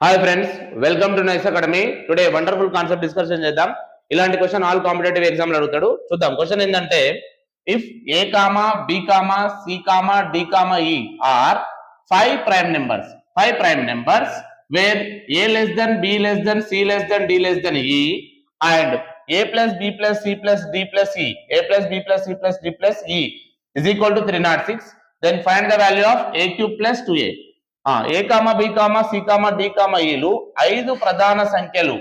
Hi friends, welcome to nice academy. Today wonderful concept discussion చేద్దాం. ఇలాంటి question all competitive ఎగ్జామ్లు అడుగుతాడు. చూద్దాం. క్వశ్చన్ ఏంటంటే, if A comma B comma C comma D comma E are five prime numbers where A less than B less than C less than D less than E and A plus B plus C plus D plus E A plus B plus C plus D plus E is equal to 306, then find the value of a cube plus 2a. A comma B comma C comma D comma ఈలు 5 ప్రధాన సంఖ్యలు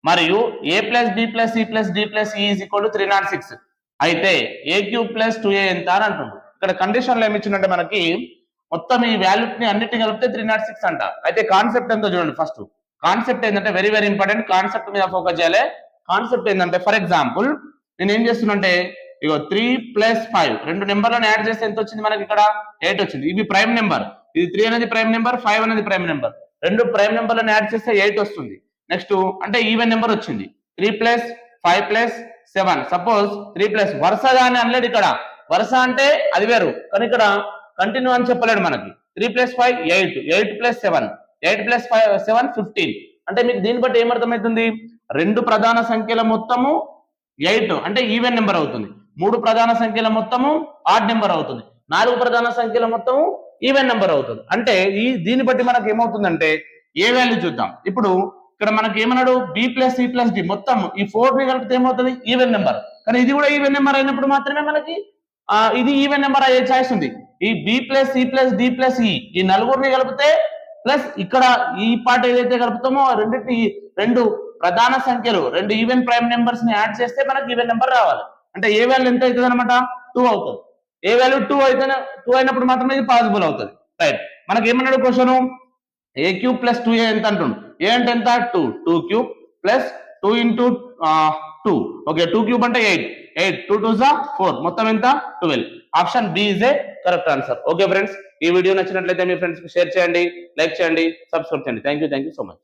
మరియు A plus B plus C plus D plus E is equal to 306. అయితే ఏ cube plus 2a ఎంత అని అంటుంది. ఇక్కడ కండిషన్లో ఏమి ఇచ్చిందంటే మనకి మొత్తం ఈ వాల్యూని అన్నిటిని కలిపితే 306 అంట. అయితే కాన్సెప్ట్ ఎంతో చూడండి. ఫస్ట్ కాన్సెప్ట్ ఏంటంటే వెరీ వెరీ ఇంపార్టెంట్. కాన్సెప్ట్ మీద ఫోకస్ చేయాలి. కాన్సెప్ట్ ఏంటంటే, ఫర్ ఎగ్జాంపుల్ నేను ఏం చేస్తున్నంటే, ఇగో 3 + 5 రెండు నెంబర్లను యాడ్ చేస్తే ఎంత వచ్చింది మనకి? ఇక్కడ 8 వచ్చింది. ఇది ప్రైమ్ నెంబర్, ఇది 3 అనేది ప్రైమ్ నెంబర్, 5 అనేది ప్రైమ్ నెంబర్. రెండు ప్రైమ్ నెంబర్లను యాడ్ చేస్తే 8 వస్తుంది. నెక్స్ట్ అంటే ఈవెన్ నెంబర్ వచ్చింది. 3 + 5 + 7. సపోజ్ 3 + వరుసగా అని అనలేడు. ఇక్కడ వరుస అంటే అది వేరు, కానీ ఇక్కడ కంటిన్యూ అని చెప్పలేడు మనకి. 3 + 5 8, 8 + 7, 8 + 7 15. అంటే మీకు దీన్ని బట్టి ఏమర్థమవుతుంది? రెండు ప్రధాన సంఖ్యల మొత్తము 8 అంటే ఈవెన్ నెంబర్ అవుతుంది. 3 ప్రధాన సంఖ్యల మొత్తము ఆడ్ నెంబర్ అవుతుంది. 4 ప్రధాన సంఖ్యల మొత్తము ఈవెన్ నెంబర్ అవుతుంది. అంటే దీన్ని బట్టి మనకి ఏమవుతుందంటే, ఏ వాల్యూ చూద్దాం. ఇప్పుడు ఇక్కడ మనకి ఏమన్నాడు? B plus C plus D మొత్తం ఈ 4 ని కలిపితే ఏమవుతుంది? Even number. కానీ ఇది కూడా ఈవెన్ నెంబర్ అయినప్పుడు మాత్రమే మనకి ఇది ఈవెన్ నెంబర్ అయ్యే ఛాయిస్ ఉంది. ఈ B plus C plus D plus E నలుగురిని కలిపితే ప్లస్ ఇక్కడ ఈ పార్ట్ ఏదైతే కలుపుతామో రెండు ప్రధాన సంఖ్యలు, రెండు ఈవెన్ ప్రైమ్ నెంబర్స్ ని యాడ్ చేస్తే మనకి ఈవెన్ నెంబర్ రావాలి. అంటే ఏ వాల్యూ ఎంత అవుతుంది అనమాట? 2 అవుతుంది. ఏ వాల్యూ 2 అయినప్పుడు మాత్రమే ఇది పాసిబుల్ అవుతుంది. రైట్. మనకి ఏమన్నాడు క్వశ్చన్? ఏ క్యూబ్ ప్లస్ 2a ఎంత అంటుండు. ఏ అంటే ఎంత? 2 cube plus 2 into 2. Okay, 2 cube అంటే 8, 2 2 4, మొత్తం ఎంత? 12. Option B is a correct answer. Okay friends, ఈ వీడియో నచ్చినట్లయితే మీ ఫ్రెండ్స్ కి షేర్ చేయండి, లైక్ చేయండి, సబ్స్క్రైబ్ చేయండి. Thank you so much.